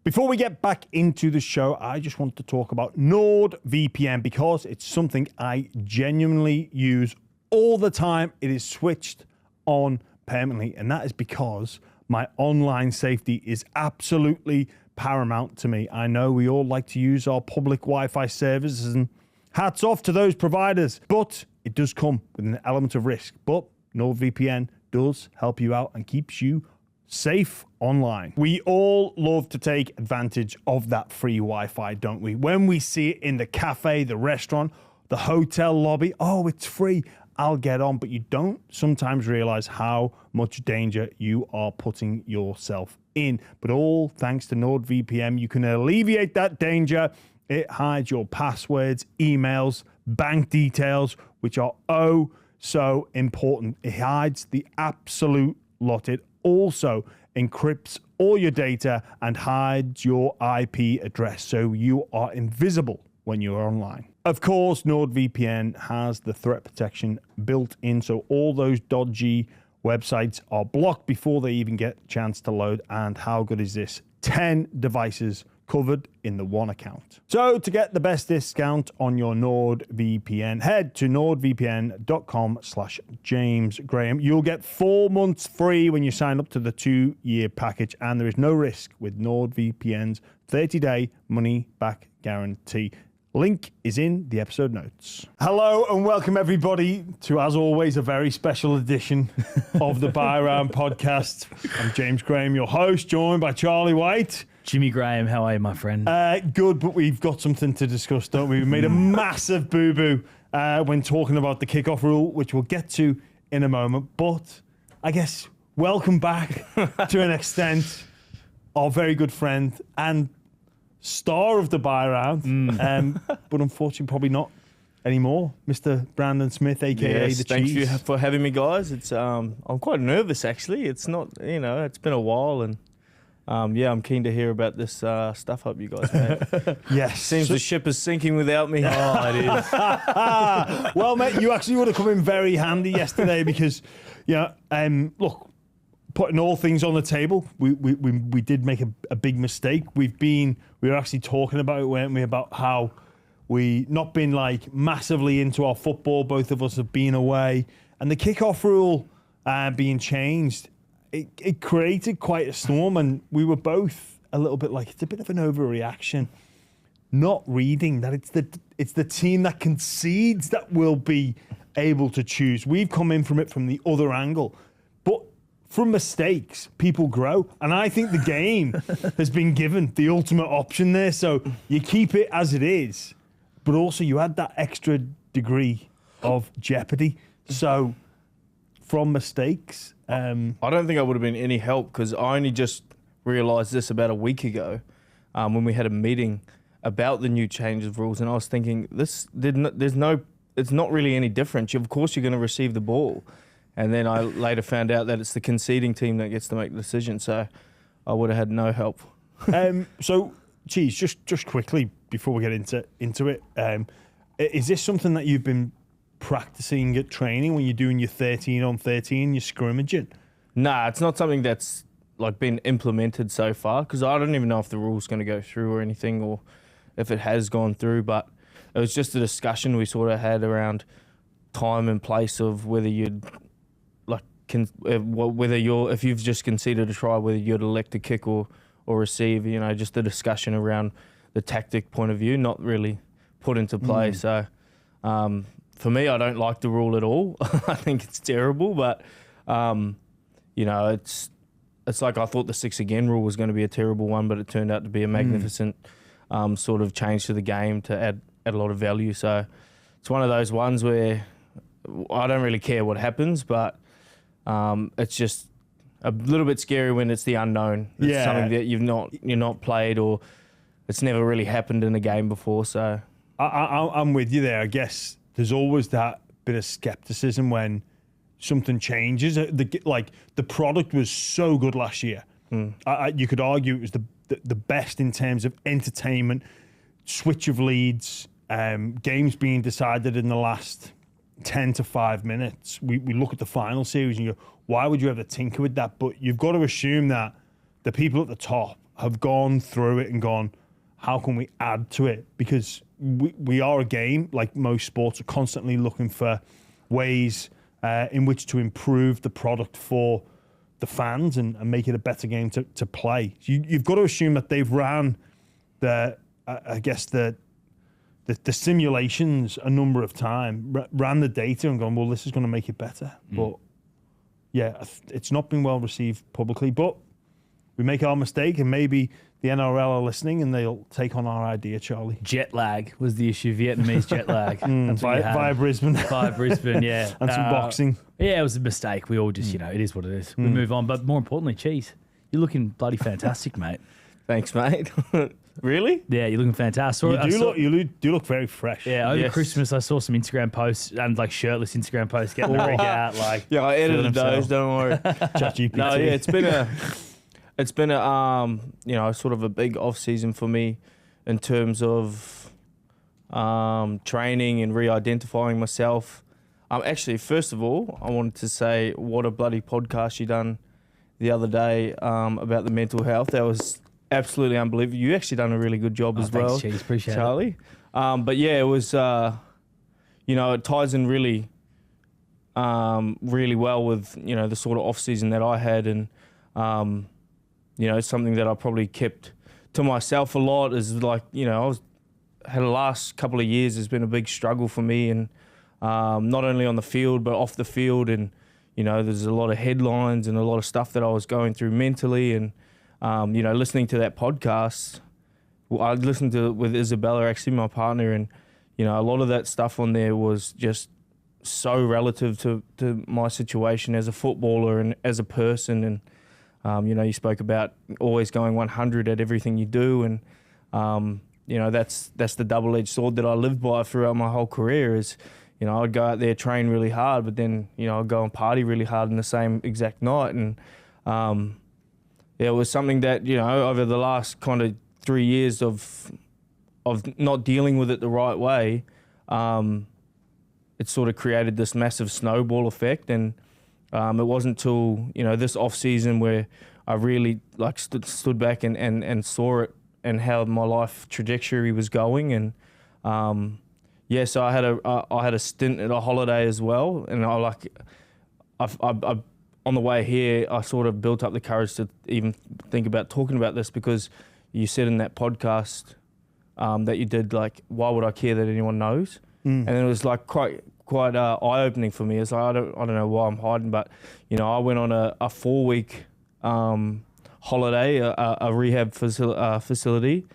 Before we get back into the show, I just want to talk about NordVPN because it's something I genuinely use all the time. It is switched on permanently, and that is because my online safety is absolutely paramount to me. I know we all like to use our public Wi-Fi services, and hats off to those providers, but it does come with an element of risk. But NordVPN does help you out and keeps you safe online. We all love to take advantage of that free Wi-Fi, don't we? When we see it in the cafe, the restaurant, the hotel lobby, oh, it's free, I'll get on. But you don't sometimes realize how much danger you are putting yourself in. But all thanks to NordVPN, you can alleviate that danger. It hides your passwords, emails, bank details, which are oh so important. It hides the absolute lot. It also encrypts all your data and hides your IP address so you are invisible when you're online. Of course, NordVPN has the threat protection built in, so all those dodgy websites are blocked before they even get a chance to load. And how good is this? 10 devices covered in the one account. So to get the best discount on your NordVPN, head to nordvpn.com/JamesGraham. You'll get 4 months free when you sign up to the 2-year package, and there is no risk with NordVPN's 30-day money-back guarantee. Link is in the episode notes. Hello and welcome everybody to, as always, a very special edition of the Buy Around podcast. I'm James Graham, your host, joined by Charlie White. Jimmy Graham, how are you, my friend? Good, but we've got something to discuss, don't we? We made a massive boo-boo when talking about the kickoff rule, which we'll get to in a moment. But I guess welcome back to an extent, our very good friend and star of the Buy Around, but unfortunately probably not anymore, Mr. Brandon Smith, aka the Thank Cheese. you for having me, guys. It's I'm quite nervous actually. It's not, it's been a while, and I'm keen to hear about this stuff up you guys made. Yes. Seems the ship is sinking without me. Oh, it is. Well, mate, you actually would have come in very handy yesterday because, look, putting all things on the table, we did make a big mistake. We were actually talking about it, weren't we, about how we not been like massively into our football. Both of us have been away, and the kickoff rule being changed, it created quite a storm, and we were both a little bit like, it's a bit of an overreaction, not reading that it's the team that concedes that will be able to choose. We've come in from it from the other angle, but from mistakes, people grow. And I think the game has been given the ultimate option there. So you keep it as it is, but also you add that extra degree of jeopardy. So from mistakes... I don't think I would have been any help because I only just realised this about a week ago when we had a meeting about the new change of rules, and I was thinking, it's not really any different. Of course you're going to receive the ball. And then I later found out that it's the conceding team that gets to make the decision. So I would have had no help. So, Cheese, just quickly before we get into it, is this something that you've been practicing at training when you're doing your 13 on 13, your scrimmaging? Nah, it's not something that's like been implemented so far because I don't even know if the rule's going to go through or anything, or if it has gone through. But it was just a discussion we sort of had around time and place of whether you'd if you've just conceded a try, whether you'd elect to kick or receive, just a discussion around the tactic point of view, not really put into play. So for me, I don't like the rule at all. I think it's terrible, but it's like I thought the 6 again rule was going to be a terrible one, but it turned out to be a magnificent sort of change to the game to add a lot of value. So it's one of those ones where I don't really care what happens, but it's just a little bit scary when it's the unknown. It's something that you're not played, or it's never really happened in a game before. So I'm with you there. I guess there's always that bit of skepticism when something changes. The product was so good last year. You could argue it was the best in terms of entertainment, switch of leads, games being decided in the last 10 to 5 minutes. We look at the final series and you go, why would you ever tinker with that? But you've got to assume that the people at the top have gone through it and gone, how can we add to it? Because we are a game, like most sports, are constantly looking for ways in which to improve the product for the fans and make it a better game to play. You've got to assume that they've ran the simulations a number of times, ran the data and gone, well, this is going to make it better. But yeah, it's not been well received publicly, but we make our mistake and maybe the NRL are listening and they'll take on our idea, Charlie. Jet lag was the issue, Vietnamese jet lag. That's what Via Brisbane. Via Brisbane, yeah. And some boxing. Yeah, it was a mistake. We all just, it is what it is. We move on. But more importantly, cheese, you're looking bloody fantastic, mate. Thanks, mate. Really? Yeah, you're looking fantastic. You do look very fresh. Yeah, over Christmas I saw some Instagram posts and like shirtless Instagram posts getting the rig out. Like, yeah, I edited those. Don't worry. ChatGPT. No, yeah, it's been a sort of a big off season for me in terms of training and re-identifying myself. Actually, first of all, I wanted to say what a bloody podcast you done the other day about the mental health. That was absolutely unbelievable. You actually done a really good job as well. Thanks, Cheese. Appreciate Charlie. But yeah, it was, it ties in really well with, the sort of off season that I had. And, something that I probably kept to myself a lot is like, had the last couple of years has been a big struggle for me. And not only on the field, but off the field. And, there's a lot of headlines and a lot of stuff that I was going through mentally. And, listening to that podcast, I listened to it with Isabella, actually my partner, and, a lot of that stuff on there was just so relative to my situation as a footballer and as a person. And, you spoke about always going 100 at everything you do. And, that's the double-edged sword that I lived by throughout my whole career is, I'd go out there, train really hard, but then, I'd go and party really hard in the same exact night. And, it was something that, over the last kind of 3 years of not dealing with it the right way, it sort of created this massive snowball effect. And it wasn't till, this off season where I really like stood back and saw it and how my life trajectory was going. And so I had a stint at a holiday as well, and I on the way here, I sort of built up the courage to even think about talking about this because you said in that podcast that you did, like, why would I care that anyone knows? And it was like quite eye-opening for me. It's like, I don't know why I'm hiding, but, I went on a 4-week holiday, a rehab facility,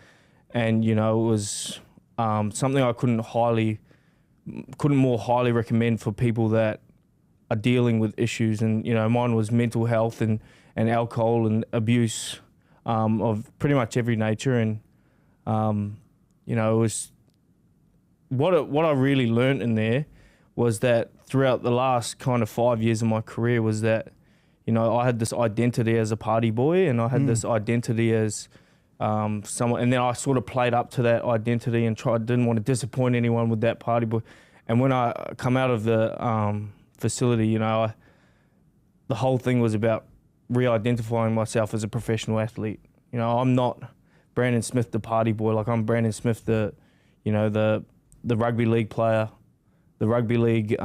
and, it was something I couldn't more highly recommend for people that are dealing with issues. And mine was mental health and alcohol and abuse of pretty much every nature. And it was what I really learned in there was that throughout the last kind of 5 years of my career was that I had this identity as a party boy, and I had this identity as someone, and then I sort of played up to that identity and didn't want to disappoint anyone with that party boy. And when I come out of the facility, the whole thing was about re-identifying myself as a professional athlete. I'm not Brandon Smith, the party boy. Like, I'm Brandon Smith, the rugby league player, the rugby league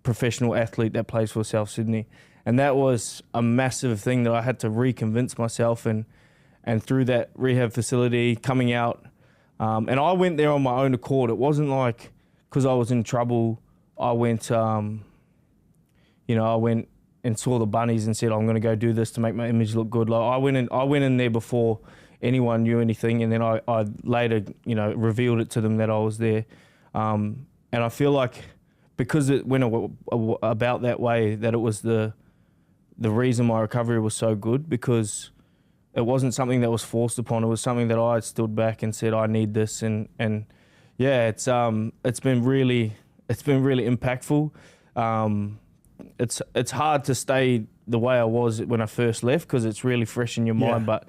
professional athlete that plays for South Sydney. And that was a massive thing that I had to reconvince myself. And through that rehab facility, coming out, and I went there on my own accord. It wasn't like because I was in trouble, I went, I went and saw the bunnies and said, I'm going to go do this to make my image look good. Like, I went in there before anyone knew anything, and then I later, revealed it to them that I was there. And I feel like because it went about that way, that it was the reason my recovery was so good, because it wasn't something that was forced upon. It was something that I stood back and said, I need this. And yeah, it's been really impactful. It's hard to stay the way I was when I first left because it's really fresh in your mind. But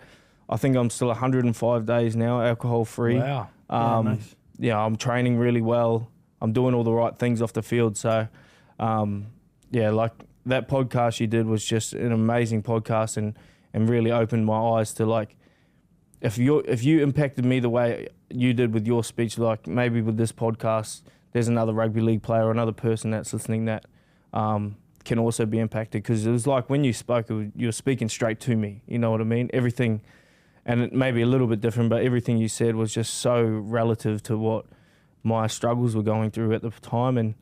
I think I'm still 105 days now, alcohol free. Wow. Nice. Yeah, I'm training really well. I'm doing all the right things off the field. So, like that podcast you did was just an amazing podcast and really opened my eyes to, like, if you impacted me the way you did with your speech, like maybe with this podcast, there's another rugby league player or another person that's listening that can also be impacted. Because it was like when you spoke, you were speaking straight to me. You know what I mean? Everything, and it may be a little bit different, but everything you said was just so relative to what my struggles were going through at the time. And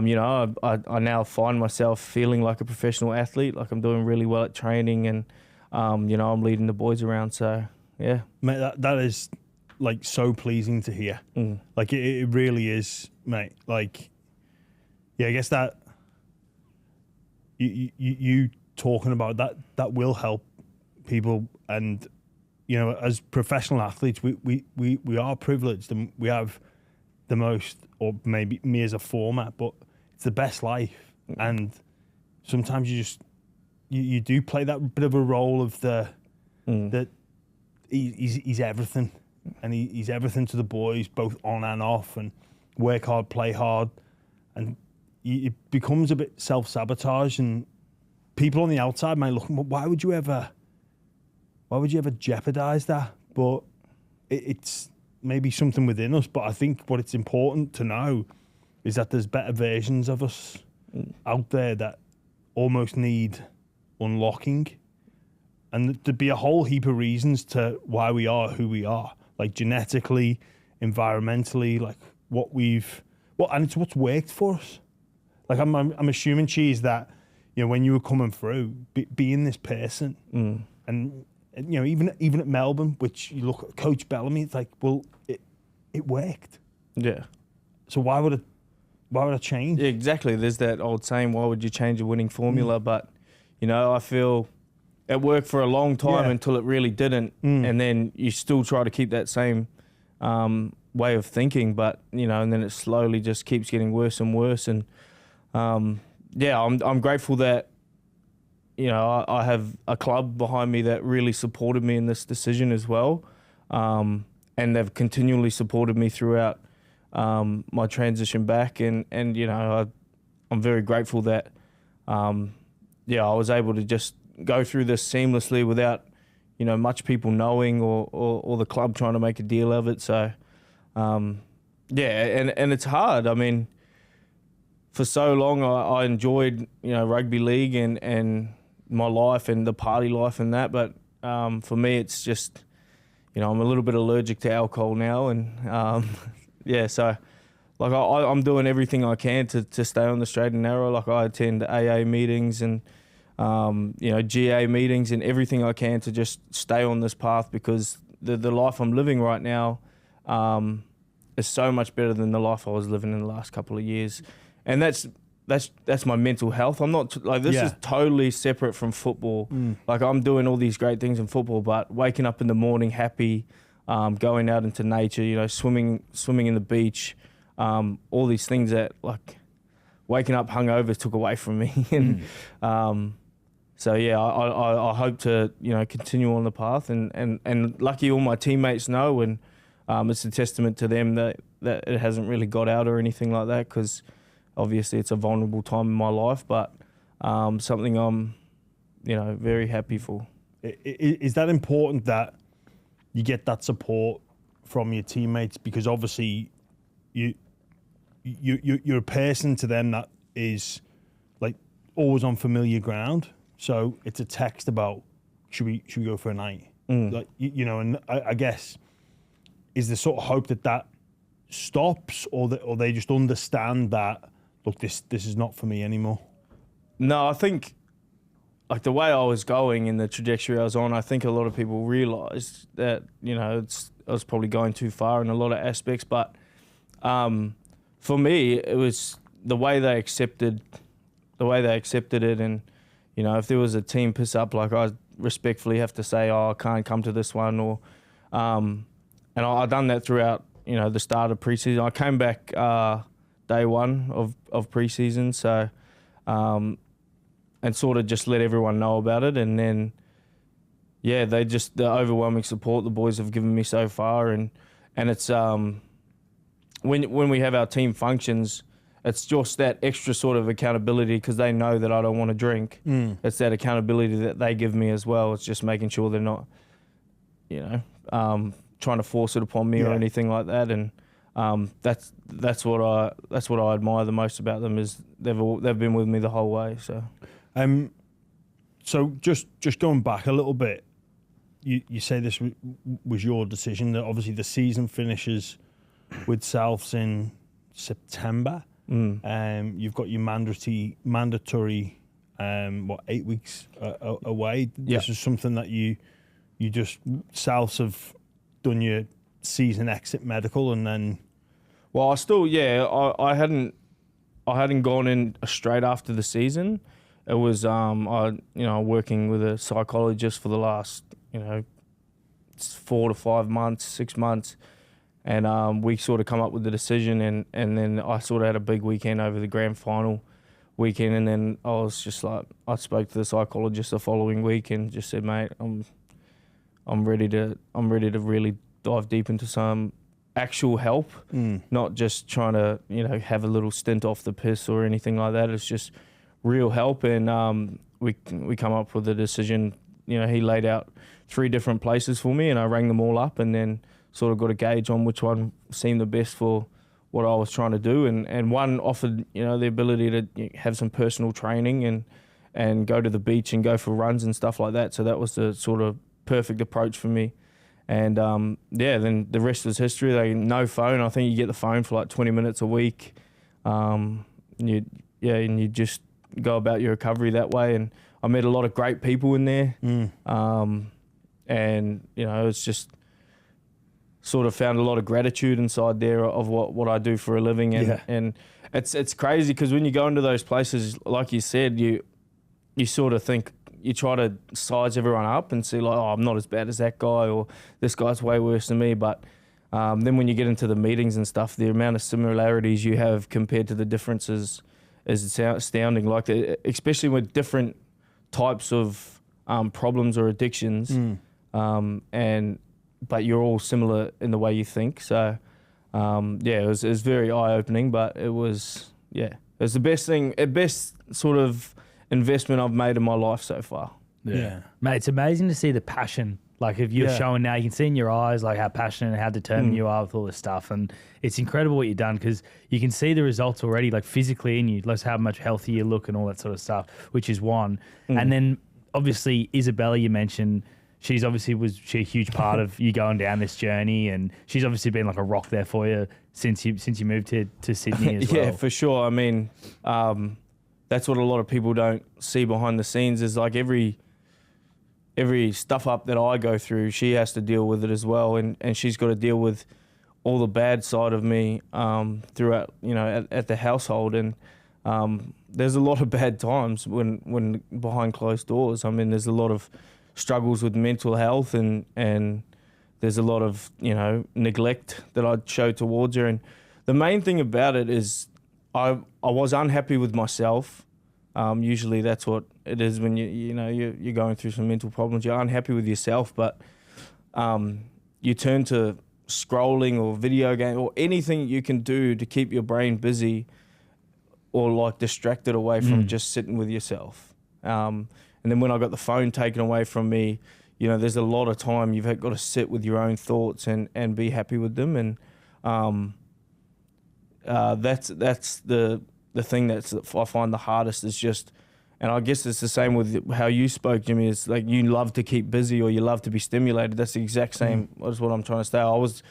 you know, I now find myself feeling like a professional athlete, like I'm doing really well at training, and you know, I'm leading the boys around. So yeah, mate, that is like so pleasing to hear. Like it really is, mate. Like, yeah, I guess that you talking about that will help people. And you know, as professional athletes, we are privileged, and we have the most, or maybe me as a format, but it's the best life. And sometimes you do play that bit of a role of that he's everything, and he's everything to the boys, both on and off, and work hard, play hard, and it becomes a bit self-sabotage. And people on the outside might look, why would you ever jeopardize that? But it's maybe something within us. But I think what it's important to know is that there's better versions of us out there that almost need unlocking. And there'd be a whole heap of reasons to why we are who we are, like genetically, environmentally, like and it's what's worked for us. Like I'm assuming, Cheese, that, you know, when you were coming through, being this person, and you know, even at Melbourne, which you look at Coach Bellamy, it's like, well, it worked. Yeah. So why would it change? Yeah, exactly. There's that old saying, why would you change a winning formula? But, you know, I feel it worked for a long time until it really didn't. And then you still try to keep that same way of thinking, but, you know, and then it slowly just keeps getting worse and worse. And, yeah, I'm grateful that, you know, I have a club behind me that really supported me in this decision as well. And they've continually supported me throughout my transition back. And you know, I'm very grateful that, I was able to just go through this seamlessly without, you know, much people knowing or the club trying to make a deal of it. So, and it's hard. I mean, for so long I enjoyed, you know, rugby league and my life and the party life and that, but for me it's just, you know, I'm a little bit allergic to alcohol now, and so like I'm doing everything I can to stay on the straight and narrow. Like I attend AA meetings and you know, GA meetings and everything I can to just stay on this path, because the life I'm living right now is so much better than the life I was living in the last couple of years. And that's my mental health. I'm not like, this is totally separate from football. Like I'm doing all these great things in football, but waking up in the morning happy, going out into nature, you know, swimming in the beach, all these things that, like, waking up hungover took away from me. And so yeah, I hope to, you know, continue on the path, and lucky all my teammates know, and it's a testament to them that it hasn't really got out or anything like that, because obviously it's a vulnerable time in my life, but something I'm, you know, very happy for. Is that important that you get that support from your teammates? Because obviously you're a person to them that is like always on familiar ground. So it's a text about, should we go for a night? Like, you know, and I guess, is there sort of hope that stops, or they just understand that, look, this is not for me anymore? No, I think, like, the way I was going and the trajectory I was on, I think a lot of people realised that, you know, I was probably going too far in a lot of aspects. But for me, it was the way they accepted it. And, you know, if there was a team piss up, like, I respectfully have to say, oh, I can't come to this one, or and I done that throughout, you know, the start of preseason. I came back day one of preseason, so and sort of just let everyone know about it. And then, yeah, the overwhelming support the boys have given me so far, and it's when we have our team functions, it's just that extra sort of accountability, because they know that I don't want to drink. It's that accountability that they give me as well. It's just making sure they're not, you know, trying to force it upon me or anything like that. And that's what I admire the most about them, is they've been with me the whole way. So just going back a little bit, you say this was your decision. That obviously the season finishes with Souths in September. You've got your mandatory 8 weeks away. This is something that you just Souths have done your season exit medical, and then. Well, I hadn't gone in straight after the season. It was working with a psychologist for the last 4 to 5 months, 6 months, and we sort of come up with the decision, and then I sort of had a big weekend over the grand final weekend, and then I was just like, I spoke to the psychologist the following week and just said, mate, I'm ready to really dive deep into some actual help, not just trying to have a little stint off the piss or anything like that. It's just real help, and we come up with a decision. He laid out 3 different places for me, and I rang them all up, and then sort of got a gauge on which one seemed the best for what I was trying to do, and one offered the ability to have some personal training and go to the beach and go for runs and stuff like that. So that was the sort of perfect approach for me. And then the rest was history. No phone. I think you get the phone for like 20 minutes a week. And you just go about your recovery that way. And I met a lot of great people in there. And it's just sort of found a lot of gratitude inside there of what I do for a living. And it's crazy because when you go into those places, like you said, you sort of think, you try to size everyone up and see like, oh, I'm not as bad as that guy, or this guy's way worse than me. But then when you get into the meetings and stuff, the amount of similarities you have compared to the differences is astounding. Like, especially with different types of problems or addictions, but you're all similar in the way you think. So it was very eye-opening, but it was the best sort of investment I've made in my life so far. Yeah. Mate, it's amazing to see the passion. Like, if you're showing now, you can see in your eyes like how passionate and how determined you are with all this stuff. And it's incredible what you've done, because you can see the results already, like physically in you, like how much healthier you look and all that sort of stuff, which is one. And then obviously Isabella, you mentioned, she's obviously a huge part of you going down this journey, and she's obviously been like a rock there for you since you moved to Sydney as well. Yeah, for sure. I mean, that's what a lot of people don't see behind the scenes, is like every stuff up that I go through, she has to deal with it as well, and she's got to deal with all the bad side of me throughout, at the household. And there's a lot of bad times when behind closed doors. I mean, there's a lot of struggles with mental health, and there's a lot of neglect that I show towards her. And the main thing about it is I was unhappy with myself. Usually that's what it is when you're going through some mental problems. You're unhappy with yourself, but you turn to scrolling or video game or anything you can do to keep your brain busy or like distracted away from just sitting with yourself. And then when I got the phone taken away from me, there's a lot of time you've got to sit with your own thoughts and be happy with them. And that's the thing I find the hardest is just, and I guess it's the same with how you spoke, Jimmy, is like you love to keep busy or you love to be stimulated. That's the exact same as what I'm trying to say. I was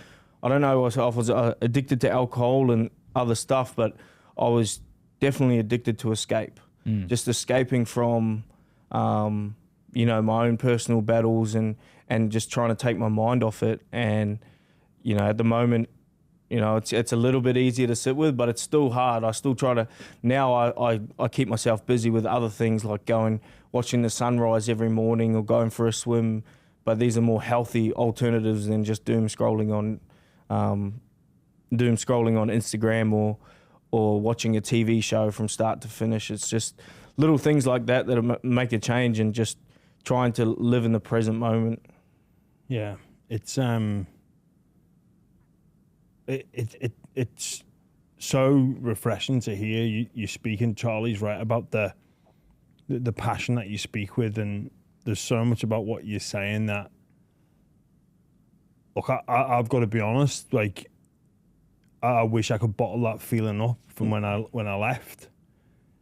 addicted to alcohol and other stuff, but I was definitely addicted to escape. Just escaping from, my own personal battles and just trying to take my mind off it. And, at the moment, it's a little bit easier to sit with, but it's still hard. I still try to, now I keep myself busy with other things like watching the sunrise every morning or going for a swim, but these are more healthy alternatives than just doom scrolling on Instagram or watching a TV show from start to finish. It's just little things like that make a change, and just trying to live in the present moment. Yeah, it's it's so refreshing to hear you speaking. Charlie's right about the passion that you speak with, and there's so much about what you're saying that look, I've got to be honest. Like, I wish I could bottle that feeling up from when I left,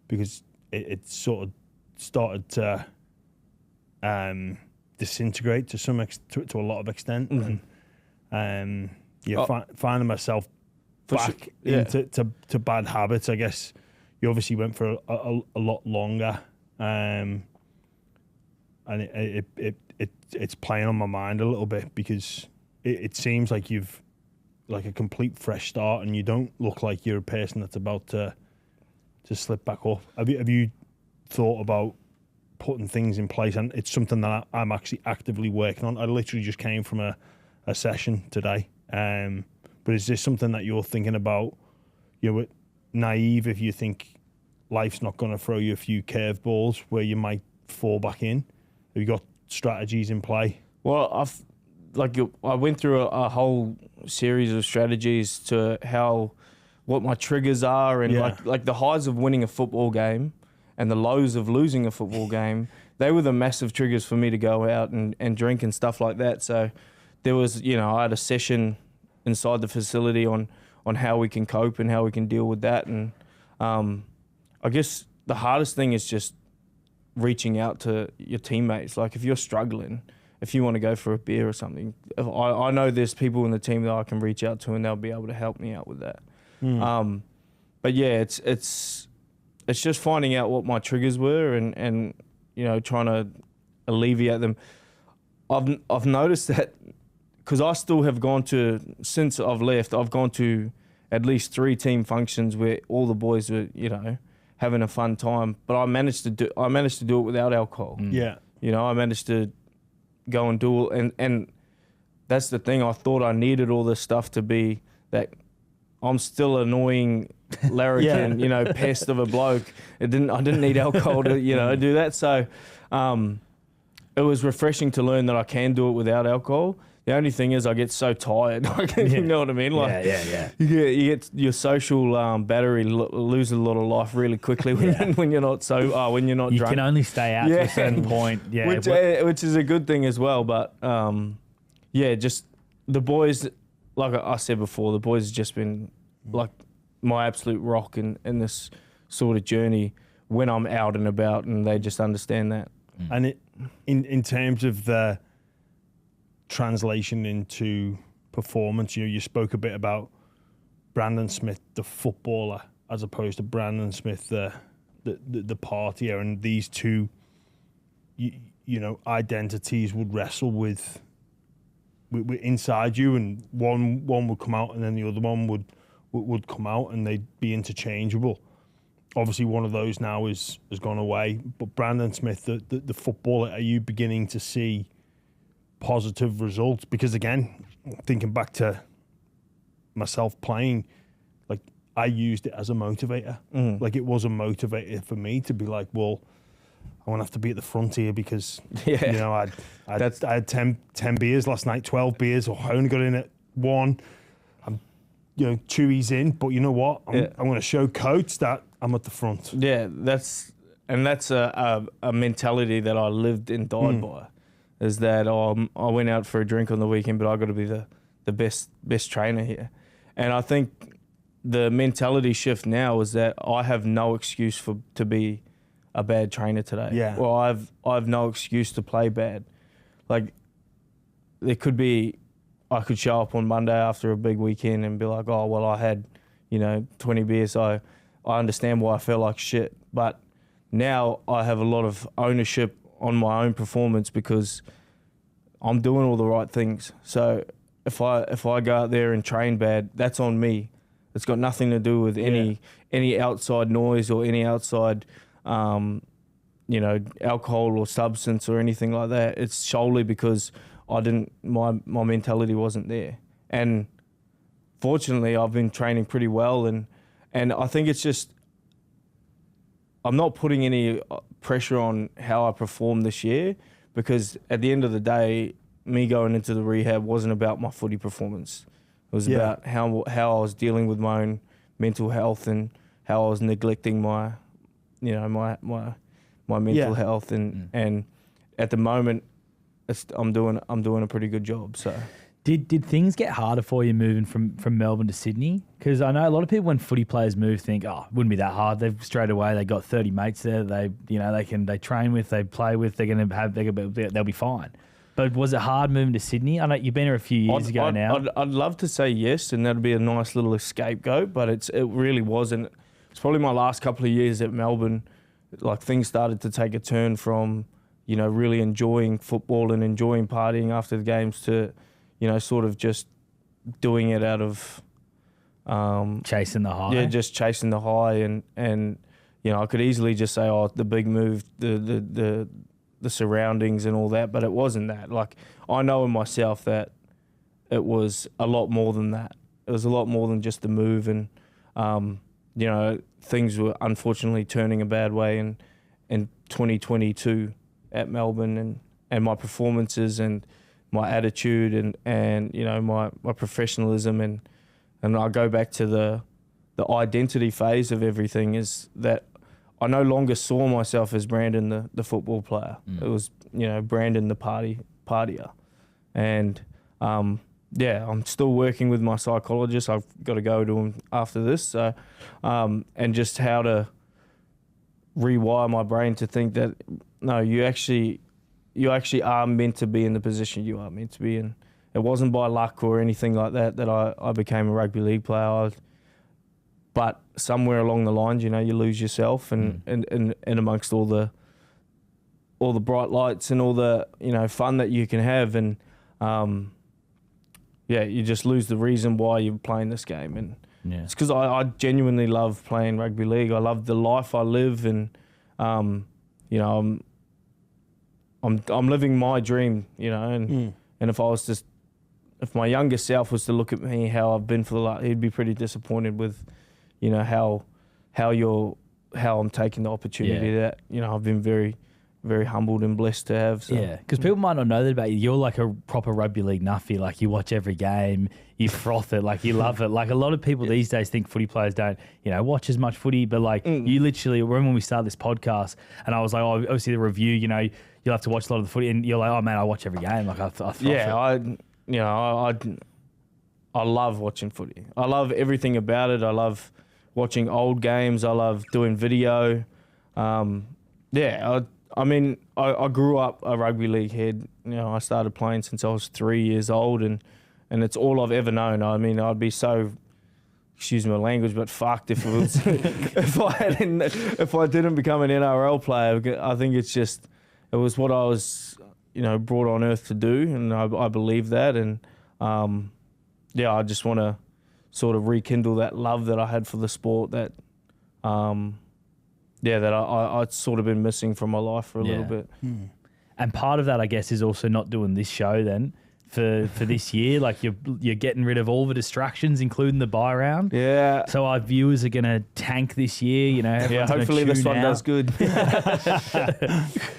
because it sort of started to disintegrate to to a lot of extent, and finding myself back into bad habits. I guess you obviously went for a lot longer, and it's playing on my mind a little bit, because it seems like you've like a complete fresh start, and you don't look like you're a person that's about to slip back up. Have you thought about putting things in place? And it's something that I'm actually actively working on. I literally just came from a session today. But is this something that you're thinking about? You're naive if you think life's not going to throw you a few curveballs where you might fall back in. Have you got strategies in play? Well, I went through a whole series of strategies to what my triggers are, and like the highs of winning a football game and the lows of losing a football game. They were the massive triggers for me to go out and drink and stuff like that. So there was, I had a session inside the facility on how we can cope and how we can deal with that. And I guess the hardest thing is just reaching out to your teammates. Like, if you're struggling, if you want to go for a beer or something, I know there's people in the team that I can reach out to, and they'll be able to help me out with that. But yeah, it's just finding out what my triggers were and trying to alleviate them. I've noticed that, because I still have since I've left, I've gone to at least 3 team functions where all the boys were, having a fun time. But I managed to do it without alcohol. Yeah. I managed to go and do it, and that's the thing. I thought I needed all this stuff to be that I'm still annoying larrikin, pest of a bloke. I didn't need alcohol to, do that. So it was refreshing to learn that I can do it without alcohol. The only thing is I get so tired. You know what I mean? Like, You get your social battery loses a lot of life really quickly when you're not when you're not you drunk. You can only stay out to a certain point. Yeah, which is a good thing as well. But just the boys, like I said before, the boys have just been like my absolute rock in this sort of journey when I'm out and about, and they just understand that. And in terms of the translation into performance, you spoke a bit about Brandon Smith, the footballer, as opposed to Brandon Smith, the partier, and these two, identities would wrestle with inside you, and one would come out, and then the other one would come out, and they'd be interchangeable. Obviously, one of those now has gone away, but Brandon Smith, the footballer, are you beginning to see positive results? Because again, thinking back to myself playing, like, I used it as a motivator. Like, it was a motivator for me to be like, well, I won't have to be at the front here because I had 10 beers last night, 12 beers, or I only got in at 1. I'm 2 E's in, but you know what? I'm going to show coach that I'm at the front. Yeah, that's a mentality that I lived and died by. Is that I went out for a drink on the weekend, but I got to be the best trainer here. And I think the mentality shift now is that I have no excuse to be a bad trainer today. Yeah. Well, I've no excuse to play bad. Like, there could be, I could show up on Monday after a big weekend and be like, oh, well, I had, 20 beers. So I understand why I felt like shit. But now I have a lot of ownership on my own performance because I'm doing all the right things. So if I go out there and train bad, that's on me. It's got nothing to do with any outside noise or any outside, alcohol or substance or anything like that. It's solely because my mentality wasn't there. And fortunately, I've been training pretty well, and I think it's just, I'm not putting any pressure on how I perform this year, because at the end of the day, me going into the rehab wasn't about my footy performance. It was about how I was dealing with my own mental health and how I was neglecting my mental health, and at the moment, I'm doing a pretty good job. So Did things get harder for you moving from Melbourne to Sydney? Because I know a lot of people when footy players move think, oh, it wouldn't be that hard. They've straight away they got 30 mates there. They train with, they play with. They'll be fine. But was it hard moving to Sydney? I know you've been here a few years ago now. I'd love to say yes, and that'd be a nice little scapegoat, but it really wasn't. It's probably my last couple of years at Melbourne. Like things started to take a turn from, really enjoying football and enjoying partying after the games to, sort of just doing it out of chasing the high. Yeah, just chasing the high, and I could easily just say, oh, the big move, the surroundings and all that, but it wasn't that. Like I know in myself that it was a lot more than that. It was a lot more than just the move, and things were unfortunately turning a bad way in 2022 at Melbourne, and my performances and my attitude and my professionalism and I go back to the identity phase of everything is that I no longer saw myself as Brandon the football player. It was Brandon the partier, and I'm still working with my psychologist. I've got to go to him after this, so and just how to rewire my brain to think that no, you actually are meant to be in the position you are meant to be in. It wasn't by luck or anything like that I became a rugby league player. But somewhere along the lines, you lose yourself and amongst all the bright lights and all the fun that you can have, and you just lose the reason why you're playing this game. And it's because I genuinely love playing rugby league. I love the life I live, and I'm living my dream, and if my younger self was to look at me how I've been for the last, he'd be pretty disappointed with, how I'm taking the opportunity that I've been very, very humbled and blessed to have. So. Yeah, because people might not know that about you. You're like a proper rugby league nuffy. Like you watch every game, you froth it, like you love it. Like a lot of people these days think footy players don't, watch as much footy. But like you literally, remember when we started this podcast, and I was like, oh, obviously the review, you'll have to watch a lot of the footy, and you're like, oh man, I watch every game. Like I froth it. I love watching footy. I love everything about it. I love watching old games. I love doing video. I grew up a rugby league head. I started playing since I was 3 years old, and it's all I've ever known. I mean, I'd be so, excuse my language, but fucked if it was if I didn't become an NRL player. I think it was what I was, brought on earth to do, and I believe that, and I just want to sort of rekindle that love that I had for the sport that I'd sort of been missing from my life for a little bit. And part of that, I guess, is also not doing this show then for this year. Like you're getting rid of all the distractions, including the buy round. Yeah. So our viewers are going to tank this year. Hopefully this one does good.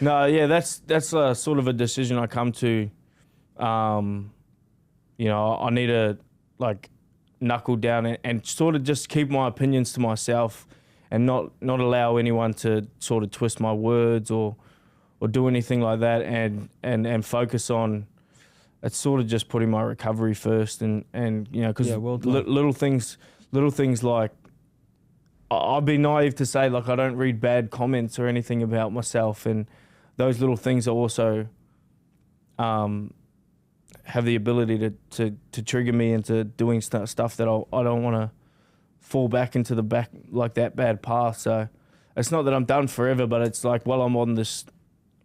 No, yeah, that's sort of a decision I come to. I need to knuckle down and sort of just keep my opinions to myself, and not allow anyone to sort of twist my words or do anything like that, and focus on, it's sort of just putting my recovery first, and because little things like, I'd be naive to say like I don't read bad comments or anything about myself, and those little things are also have the ability to trigger me into doing stuff that I don't want to fall back into the back like that bad path. So it's not that I'm done forever, but it's like, well, I'm on this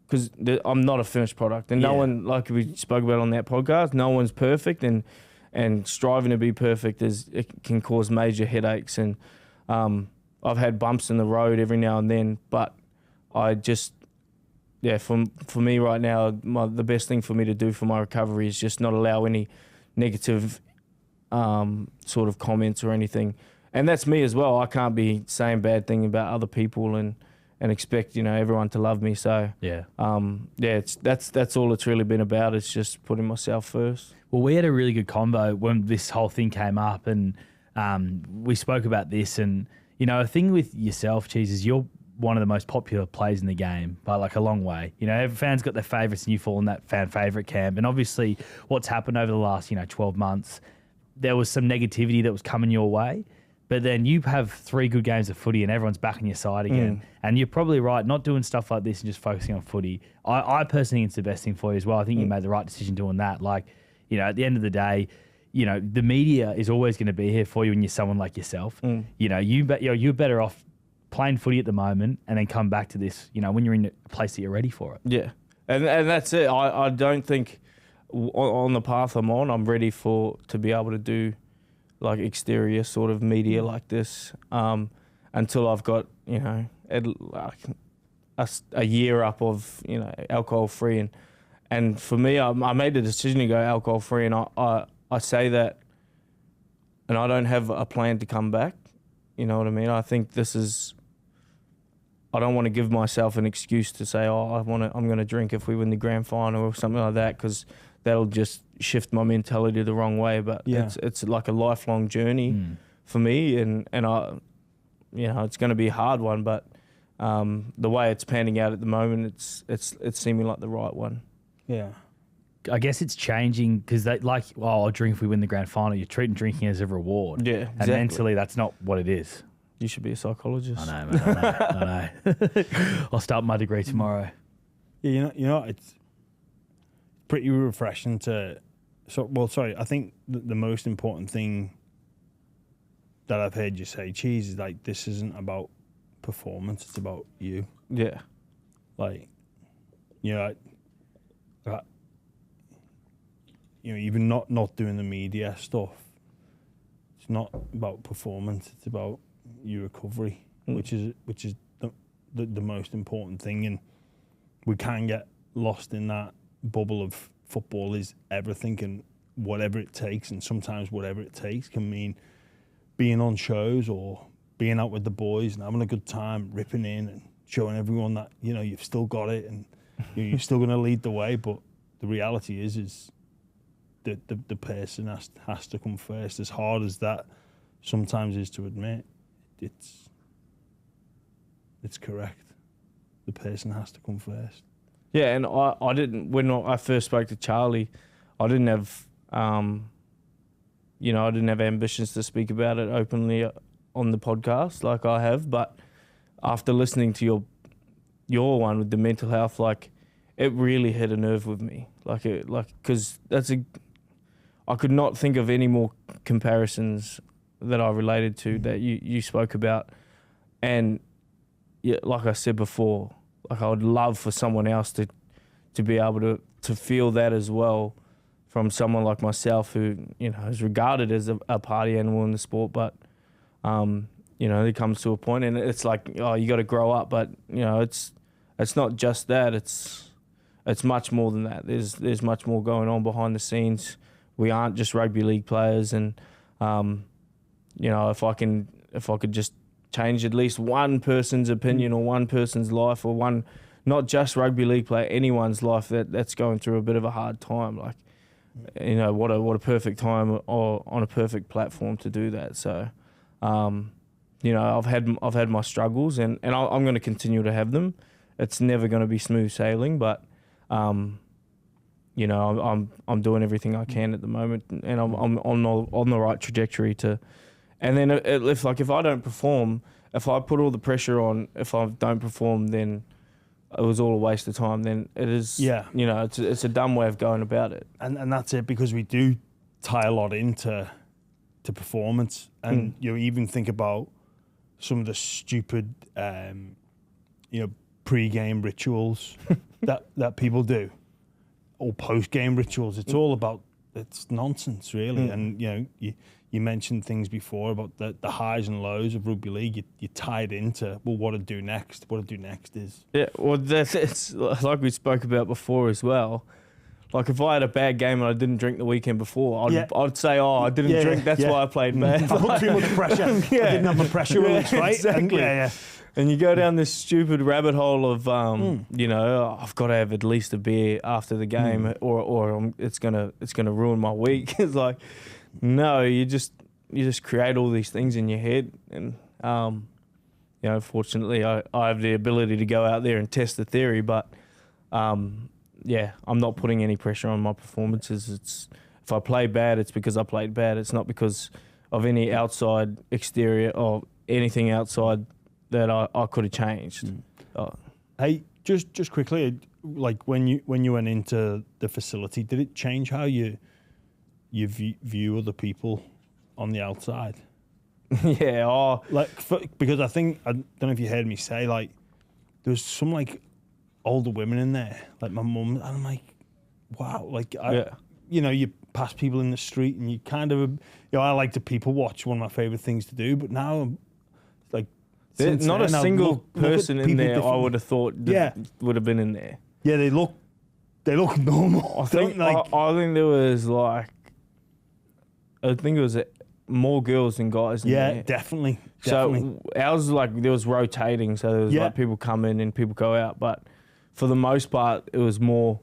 because I'm not a finished product, and no one, like we spoke about on that podcast, no one's perfect, and striving to be perfect it can cause major headaches, and I've had bumps in the road every now and then, but I just for me right now, the best thing for me to do for my recovery is just not allow any negative sort of comments or anything. And that's me as well. I can't be saying bad things about other people and expect everyone to love me. So that's all it's really been about. It's just putting myself first. Well, we had a really good convo when this whole thing came up, and we spoke about this. And a thing with yourself, Cheese, is you're one of the most popular plays in the game by like a long way. You know, every fan's got their favourites and you fall in that fan favourite camp. And obviously what's happened over the last, 12 months, there was some negativity that was coming your way. But then you have 3 good games of footy and everyone's back on your side again. And you're probably right, not doing stuff like this and just focusing on footy. I personally think it's the best thing for you as well. I think you made the right decision doing that. Like, at the end of the day, the media is always going to be here for you when you're someone like yourself. You're better off playing footy at the moment and then come back to this, when you're in a place that you're ready for it. Yeah. And that's it. I don't think on the path I'm on, I'm ready to be able to do like exterior sort of media like this until I've got, a year up of, alcohol free. And for me, I made the decision to go alcohol free, and I say that, and I don't have a plan to come back. You know what I mean? I think I don't want to give myself an excuse to say, I'm going to drink if we win the grand final or something like that, because that'll just shift my mentality the wrong way. But it's like a lifelong journey for me, and I, it's going to be a hard one, but the way it's panning out at the moment, it's seeming like the right one. Yeah. I guess it's changing because I'll drink if we win the grand final. You're treating drinking as a reward. Yeah, exactly. And mentally, that's not what it is. You should be a psychologist. I know, man. I know. I'll start my degree tomorrow. Yeah, it's pretty refreshing to. I think the most important thing that I've heard you say, Cheese, is like, this isn't about performance; it's about you. Yeah. Like, even not doing the media stuff. It's not about performance; it's about your recovery, which is the most important thing. And we can get lost in that bubble of football is everything and whatever it takes, and sometimes whatever it takes can mean being on shows or being out with the boys and having a good time, ripping in and showing everyone that you've still got it and you're still going to lead the way. But the reality is that the person has to come first. As hard as that sometimes is to admit, it's correct. The person has to come first. Yeah, and I didn't, when I first spoke to Charlie, I didn't have, I didn't have ambitions to speak about it openly on the podcast like I have. But after listening to your one with the mental health, like, it really hit a nerve with me. Because I could not think of any more comparisons that I related to that you spoke about. And yeah, like I said before, like, I would love for someone else to be able to feel that as well from someone like myself who, is regarded as a party animal in the sport. But, it comes to a point and it's like, you got to grow up. But, it's not just that. It's much more than that. There's much more going on behind the scenes. We aren't just rugby league players. And, if I could just change at least one person's opinion or one person's life, or one, not just rugby league player, anyone's life that's going through a bit of a hard time. Like, what a perfect time or on a perfect platform to do that. So, I've had my struggles and I'm going to continue to have them. It's never going to be smooth sailing, but I'm doing everything I can at the moment, and I'm on the right trajectory to. And then if I don't perform, if I put all the pressure on, if I don't perform, then it was all a waste of time. Then it is, it's a dumb way of going about it. And that's it, because we do tie a lot into performance, and you even think about some of the stupid, pre-game rituals that people do, or post-game rituals. It's all about, it's nonsense, really. And you mentioned things before about the highs and lows of rugby league. You tie it into, well, what to do next. What to do next is, well, it's like we spoke about before as well. Like, if I had a bad game and I didn't drink the weekend before, I'd say, I didn't drink, that's why I played bad. I put too much pressure. I didn't have my pressure release, right? Exactly. And you go down this stupid rabbit hole of, I've got to have at least a beer after the game, or it's gonna ruin my week. It's like, no, you just create all these things in your head, and you know, fortunately, I have the ability to go out there and test the theory. But yeah, I'm not putting any pressure on my performances. It's if I play bad, it's because I played bad. It's not because of any outside exterior or anything outside that I could have changed. Hey, just quickly, like when you went into the facility, did it change how you view other people on the outside? Yeah, because I don't know if you heard me say, like, there was some like older women in there, like my mum, and I'm like, wow, like you know, you pass people in the street and you kind of, you know, I like to people watch, one of my favorite things to do, but now like there's not a single person in there I would have thought would have been in there. Yeah, they look normal. I think there was like, I think it was more girls than guys in there. Yeah, definitely. So ours, like, there was rotating, so there was like people come in and people go out, but for the most part it was more,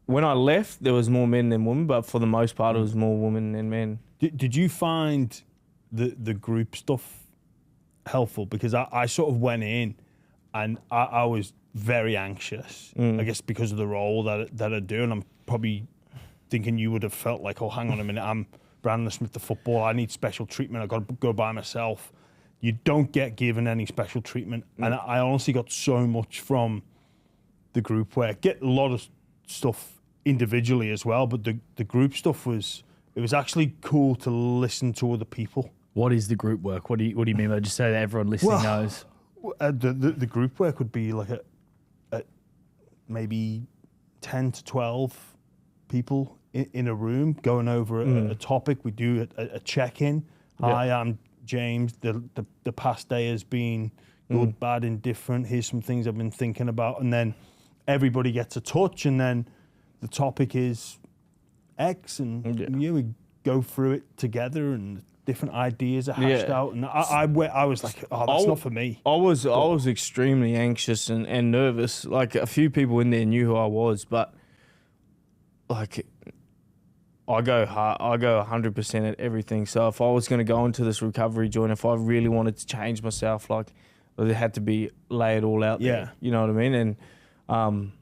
when I left there was more men than women, but for the most part it was more women than men. Did you find the group stuff helpful? Because I sort of went in and I was very anxious, I guess because of the role that I do, and I'm probably thinking you would have felt like, oh, hang on a minute, I'm Brandon Smith, the football, I need special treatment, I've got to go by myself. You don't get given any special treatment. And I honestly got so much from the group work. Get a lot of stuff individually as well, but the group stuff was actually cool to listen to other people. What is the group work? What do you mean by, just so that everyone listening knows? The group work would be like a maybe 10 to 12 people in a room going over a topic. We do a check-in. Hi, I'm James. The past day has been good, bad, indifferent. Here's some things I've been thinking about. And then everybody gets a touch, and then the topic is X, and we go through it together, and different ideas are hashed out. And I was like, oh, that's not for me. I was extremely anxious and nervous. Like, a few people in there knew who I was, but like, I go hard. I go 100% at everything. So if I was going to go into this recovery joint, if I really wanted to change myself, like, it had to be lay it all out there. You know what I mean? And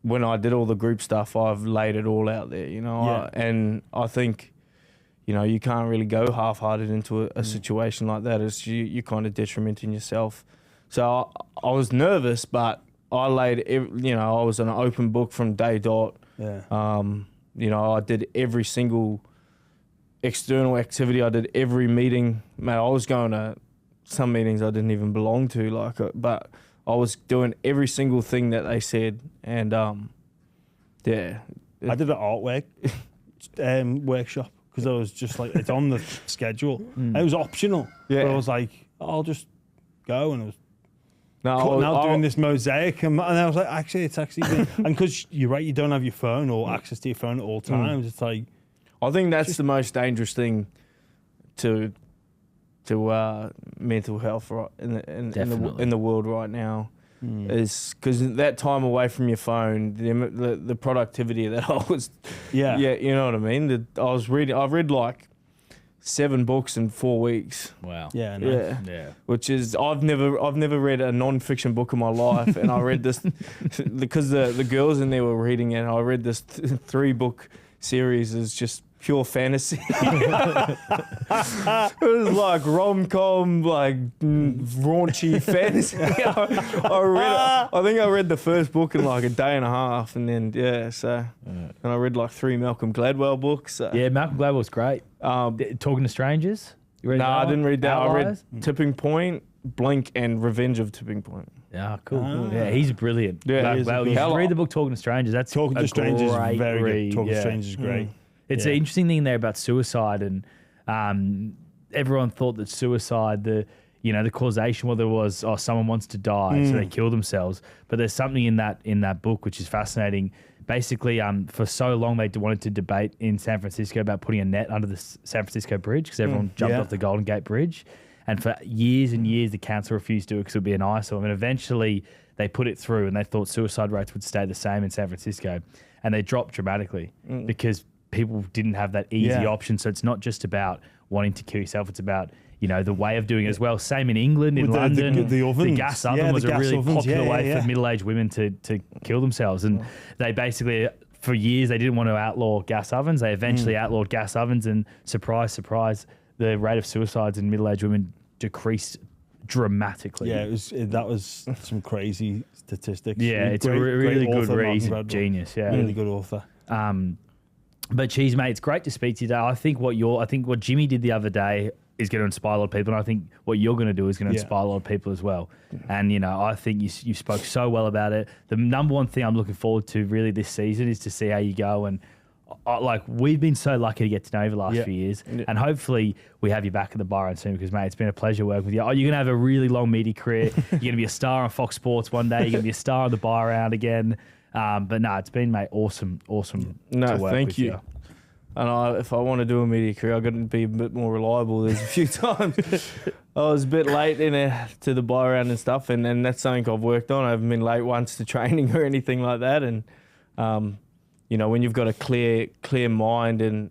when I did all the group stuff, I've laid it all out there, you know. And I think, you know, you can't really go half-hearted into a situation like that. It's you kind of detrimenting yourself. So I was nervous, but I laid, you know, I was an open book from day dot. You know, I did every single external activity. I did every meeting. Man, I was going to some meetings I didn't even belong to, like, but I was doing every single thing that they said. And I did an artwork workshop because I was just like, it's on the schedule. It was optional. But I was like, I'll just go, and I was doing this mosaic, and I was like, actually, it's actually been, and because you're right, you don't have your phone or access to your phone at all times. It's like, I think that's the most dangerous thing to mental health in the world right now, is because that time away from your phone, the productivity that I was, you know what I mean. I've read like 7 books in 4 weeks. Wow. Yeah, nice. Yeah. Which is, I've never read a non-fiction book in my life, and I read this because the girls in there were reading it. I read this 3-book series as just pure fantasy. It was like rom-com, like raunchy fantasy. I think I read the first book in like a day and a half, and then and I read like 3 Malcolm Gladwell books. Yeah, Malcolm Gladwell's great. Talking to Strangers? No, I didn't read that. Outliers? I read Tipping Point, Blink, and Revenge of Tipping Point. Yeah, cool. Yeah, he's brilliant. Yeah, you should read the book Talking to Strangers. That's Talking to Strangers is very good. Talking to Strangers is great. It's an interesting thing there about suicide, and everyone thought that suicide, the causation, whether it was, someone wants to die, so they kill themselves. But there's something in that book which is fascinating. Basically, for so long they wanted to debate in San Francisco about putting a net under the San Francisco Bridge because everyone jumped off the Golden Gate Bridge. And for years and years, the council refused to do it because it would be an eyesore. And eventually they put it through, and they thought suicide rates would stay the same in San Francisco. And they dropped dramatically because people didn't have that easy option. So it's not just about wanting to kill yourself. It's about the way of doing it as well. Same in England, in London. The ovens. The gas oven was a really popular way for middle-aged women to kill themselves. And they basically, for years, they didn't want to outlaw gas ovens. They eventually outlawed gas ovens, and surprise, surprise, the rate of suicides in middle-aged women decreased dramatically. Yeah, that was some crazy statistics. Yeah, it's a really good read. He's a genius. Yeah, really good author. But geez, mate, it's great to speak to you today. I think what Jimmy did the other day is going to inspire a lot of people, and I think what you're going to do is going to inspire a lot of people as well. And I think you spoke so well about it. The number one thing I'm looking forward to really this season is to see how you go. And we've been so lucky to get to know you the last few years, and hopefully we have you back at the bar soon, because mate, it's been a pleasure working with you. You're going to have a really long media career. You're going to be a star on Fox Sports one day. You're going to be a star on the bar round again. But no, it's been, mate, awesome to work thank with you. And if I want to do a media career, I've got to be a bit more reliable. There's a few times I was a bit late to the buy round and stuff, and that's something I've worked on. I haven't been late once to training or anything like that. And when you've got a clear mind and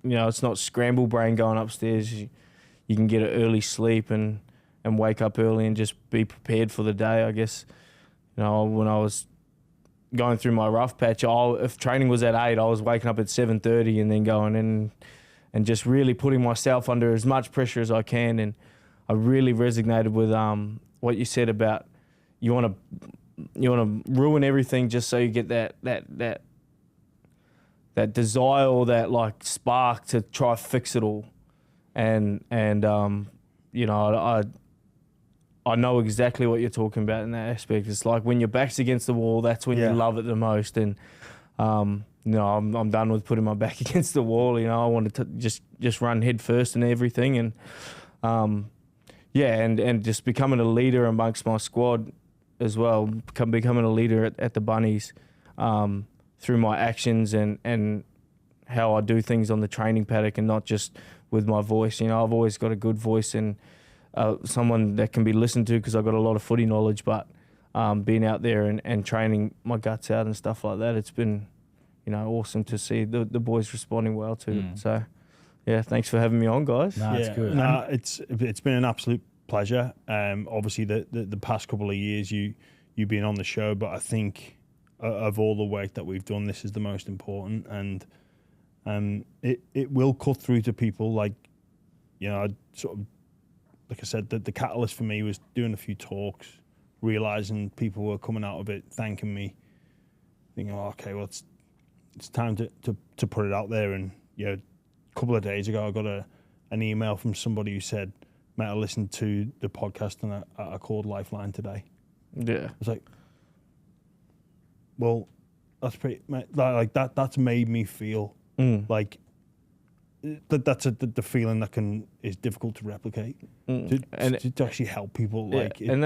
it's not scramble brain going upstairs, you can get an early sleep and wake up early and just be prepared for the day. I guess when I was going through my rough patch, if training was at 8, I was waking up at 7:30 and then going in and just really putting myself under as much pressure as I can. And I really resonated with what you said about you want to ruin everything just so you get that desire or that like spark to try fix it all. And I know exactly what you're talking about in that aspect. It's like when your back's against the wall, that's when you love it the most. And I'm done with putting my back against the wall. I wanted to just run head first and everything. And and just becoming a leader amongst my squad as well. Becoming a leader at the Bunnies through my actions and how I do things on the training paddock, and not just with my voice. I've always got a good voice and someone that can be listened to because I've got a lot of footy knowledge, but being out there and training my guts out and stuff like that, it's been, awesome to see the boys responding well to it. So, thanks for having me on, guys. No, it's good. No, it's been an absolute pleasure. Obviously, the past couple of years, you being on the show, but I think of all the work that we've done, this is the most important, and it will cut through to people. Like, like I said, the catalyst for me was doing a few talks, realising people were coming out of it, thanking me, thinking, okay, well, it's time to put it out there. And a couple of days ago, I got an email from somebody who said, mate, I listened to the podcast and I called Lifeline today. Yeah. I was like, well, that's pretty, like that's made me feel like that's the feeling that is difficult to replicate. To actually help people. And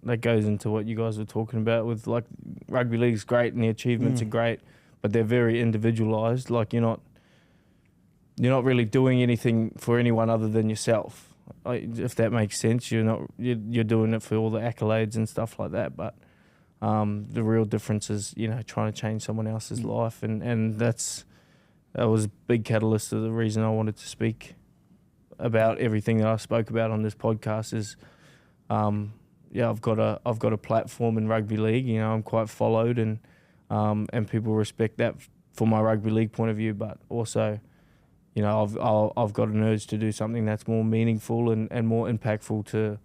that goes into what you guys were talking about with, like, rugby league's great and the achievements are great, but they're very individualised. Like, you're not really doing anything for anyone other than yourself. If that makes sense, you're doing it for all the accolades and stuff like that. But the real difference is trying to change someone else's life, and that was a big catalyst of the reason I wanted to speak about everything that I spoke about on this podcast. Is I've got a platform in rugby league. I'm quite followed, and people respect that from my rugby league point of view. But also, I've got an urge to do something that's more meaningful and more impactful to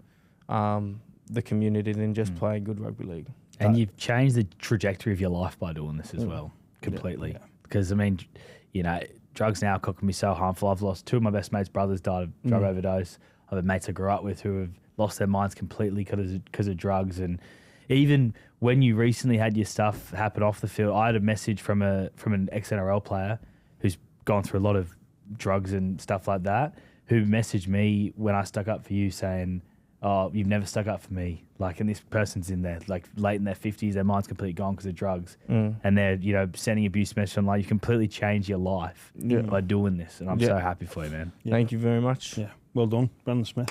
the community than just playing good rugby league. And you've changed the trajectory of your life by doing this as well, completely. Because drugs now can be so harmful. I've lost 2 of my best mates' brothers died of drug overdose. I've had mates I grew up with who have lost their minds completely because of drugs. And even when you recently had your stuff happen off the field, I had a message from an ex-NRL player who's gone through a lot of drugs and stuff like that, who messaged me when I stuck up for you saying, oh, you've never stuck up for me. Like, and this person's in there, like, late in their 50s, their mind's completely gone because of drugs. And they're, sending abuse messages online. You completely change your life by doing this. And I'm so happy for you, man. Thank you very much. Yeah. Well done, Brandon Smith.